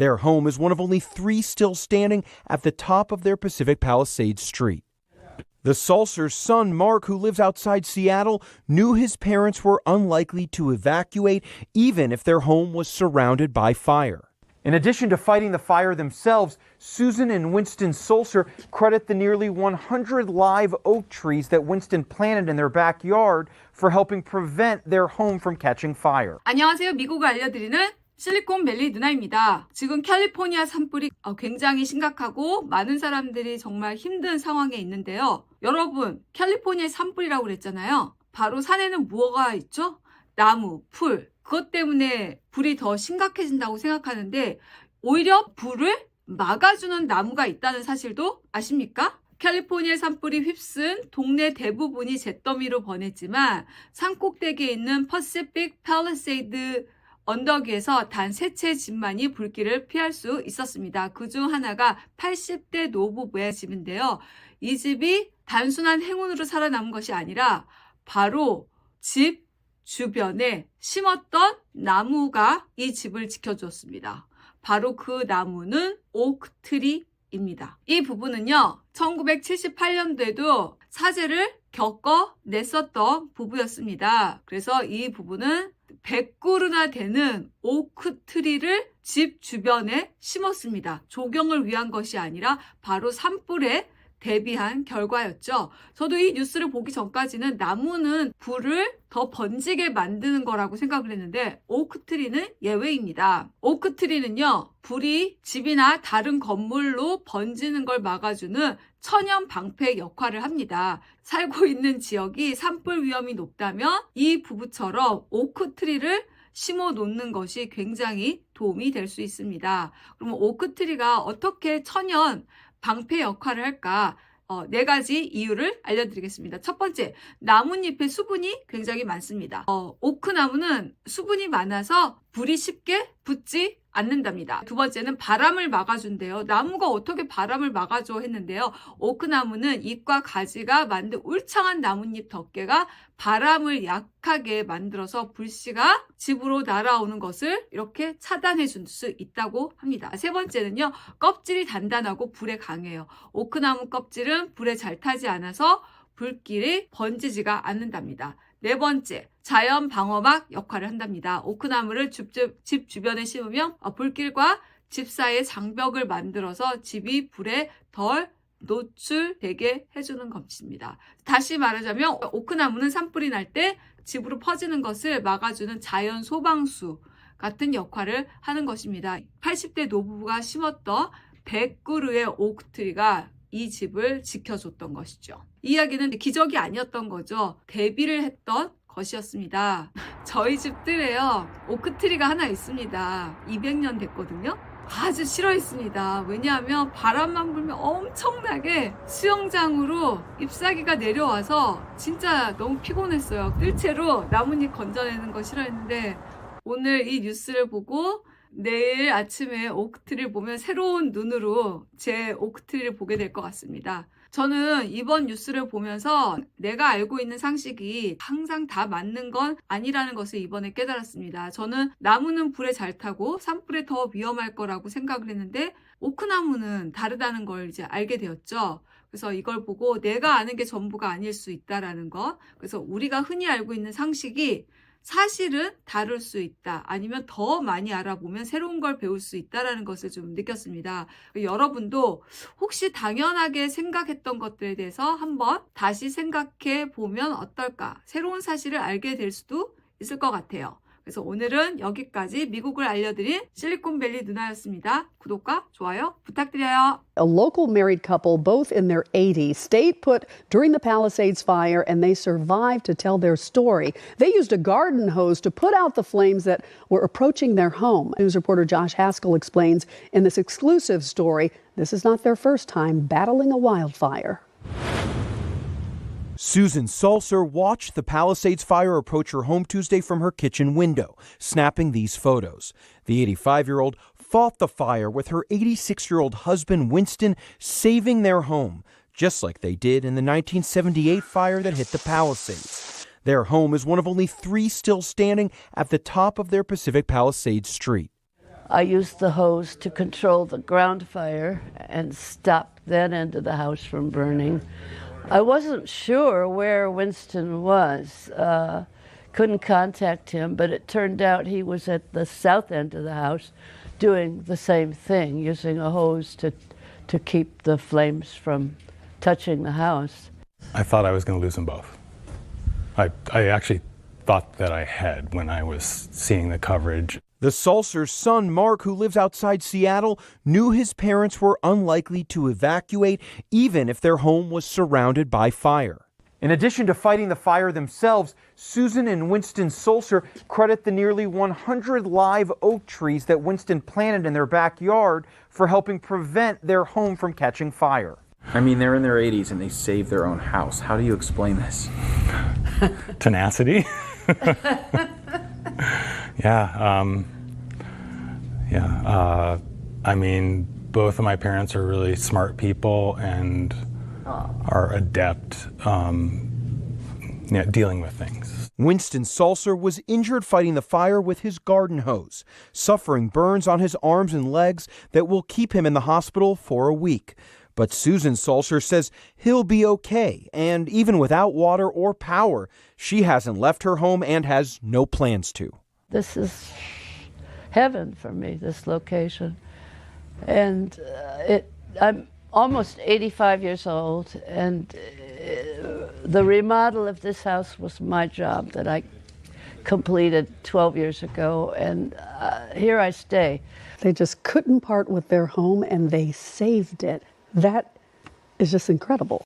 Their home is one of only 3 still standing at the top of their Pacific Palisades street. The Sulcers' son, Mark, who lives outside Seattle, knew his parents were unlikely to evacuate even if their home was surrounded by fire. In addition to fighting the fire themselves, Susan and Winston Sulcer credit the nearly 100 live oak trees that Winston planted in their backyard for helping prevent their home from catching fire. 안녕하세요. 미국을 알려드리는 실리콘밸리 누나입니다. 지금 캘리포니아 산불이 굉장히 심각하고 많은 사람들이 정말 힘든 상황에 있는데요. 여러분, 캘리포니아 산불이라고 그랬잖아요. 바로 산에는 뭐가 있죠? 나무, 풀. 그것 때문에 불이 더 심각해진다고 생각하는데 오히려 불을 막아주는 나무가 있다는 사실도 아십니까? 캘리포니아 산불이 휩쓴 동네 대부분이 잿더미로 번했지만 산꼭대기에 있는 퍼시픽 팰리세이드 언덕 위에서 단 3채의 집만이 불길을 피할 수 있었습니다. 그중 하나가 80대 노부부의 집인데요. 이 집이 단순한 행운으로 살아남은 것이 아니라 바로 집 주변에 심었던 나무가 이 집을 지켜주었습니다. 바로 그 나무는 오크트리입니다. 이 부부는요, 1978년도에도 사재를 겪어냈었던 부부였습니다. 그래서 이 부부는 100그루나 되는 오크트리를 집 주변에 심었습니다. 조경을 위한 것이 아니라 바로 산불에 대비한 결과였죠. 저도 이 뉴스를 보기 전까지는 나무는 불을 더 번지게 만드는 거라고 생각을 했는데 오크트리는 예외입니다. 오크트리는요, 불이 집이나 다른 건물로 번지는 걸 막아주는 천연 방패 역할을 합니다. 살고 있는 지역이 산불 위험이 높다면 이 부부처럼 오크트리를 심어 놓는 것이 굉장히 도움이 될 수 있습니다. 그러면 오크트리가 어떻게 천연 방패 역할을 할까? 4가지 이유를 알려드리겠습니다. 첫 번째, 나뭇잎에 수분이 굉장히 많습니다. 오크나무는 수분이 많아서 불이 쉽게 붙지 않는답니다. 두 번째는 바람을 막아준대요. 나무가 어떻게 바람을 막아줘 했는데요. 오크나무는 잎과 가지가 만든 울창한 나뭇잎 덮개가 바람을 약하게 만들어서 불씨가 집으로 날아오는 것을 이렇게 차단해 줄 수 있다고 합니다. 세 번째는요, 껍질이 단단하고 불에 강해요. 오크나무 껍질은 불에 잘 타지 않아서 불길이 번지지가 않는답니다. 네 번째, 자연 방어막 역할을 한답니다. 오크나무를 집 주변에 심으면 불길과 집 사이에 장벽을 만들어서 집이 불에 덜 노출되게 해주는 것입니다. 다시 말하자면 오크나무는 산불이 날 때 집으로 퍼지는 것을 막아주는 자연 소방수 같은 역할을 하는 것입니다. 80대 노부부가 심었던 100그루의 오크트리가 이 집을 지켜줬던 것이죠. 이 이야기는 기적이 아니었던 거죠. 대비를 했던 것이었습니다. 저희 집 뜰에요, 오크트리가 하나 있습니다. 200년 됐거든요. 아주 싫어했습니다. 왜냐하면 바람만 불면 엄청나게 수영장으로 잎사귀가 내려와서 진짜 너무 피곤했어요. 뜰채로 나뭇잎 건져내는 거 싫어했는데 오늘 이 뉴스를 보고 내일 아침에 오크트리를 보면 새로운 눈으로 제 오크트리를 보게 될 것 같습니다. 저는 이번 뉴스를 보면서 내가 알고 있는 상식이 항상 다 맞는 건 아니라는 것을 이번에 깨달았습니다. 저는 나무는 불에 잘 타고 산불에 더 위험할 거라고 생각을 했는데 오크나무는 다르다는 걸 이제 알게 되었죠. 그래서 이걸 보고 내가 아는 게 전부가 아닐 수 있다라는 것. 그래서 우리가 흔히 알고 있는 상식이 사실은 다를 수 있다. 아니면 더 많이 알아보면 새로운 걸 배울 수 있다는 것을 좀 느꼈습니다. 여러분도 혹시 당연하게 생각했던 것들에 대해서 한번 다시 생각해 보면 어떨까? 새로운 사실을 알게 될 수도 있을 것 같아요. 그래서 오늘은 여기까지 미국을 알려드린 실리콘밸리 누나였습니다. 구독과 좋아요 부탁드려요. A local married couple, both in their 80s, stayed put during the Palisades fire and they survived to tell their story. They used a garden hose to put out the flames that were approaching their home. News reporter Josh Haskell explains in this exclusive story, this is not their first time battling a wildfire. Susan Sulcer watched the Palisades fire approach her home Tuesday from her kitchen window, snapping these photos. The 85-year-old fought the fire with her 86-year-old husband Winston, saving their home, just like they did in the 1978 fire that hit the Palisades. Their home is one of only 3 still standing at the top of their Pacific Palisades street. I used the hose to control the ground fire and stop that end of the house from burning. I wasn't sure where Winston was. Couldn't contact him, but it turned out he was at the south end of the house doing the same thing, using a hose to keep the flames from touching the house. I thought I was going to lose them both. I actually thought that I had when I was seeing the coverage. The Salsers' son, Mark, who lives outside Seattle, knew his parents were unlikely to evacuate even if their home was surrounded by fire. In addition to fighting the fire themselves, Susan and Winston Salser credit the nearly 100 live oak trees that Winston planted in their backyard for helping prevent their home from catching fire. I mean, they're in their 80s and they saved their own house. How do you explain this? Tenacity. I mean, both of my parents are really smart people and are adept dealing with things. Winston Salser was injured fighting the fire with his garden hose, suffering burns on his arms and legs that will keep him in the hospital for a week. But Susan Salser says he'll be okay, and even without water or power, she hasn't left her home and has no plans to. This is heaven for me, this location. And I'm almost 85 years old, and the remodel of this house was my job that I completed 12 years ago, and here I stay. They just couldn't part with their home, and they saved it. That is just incredible.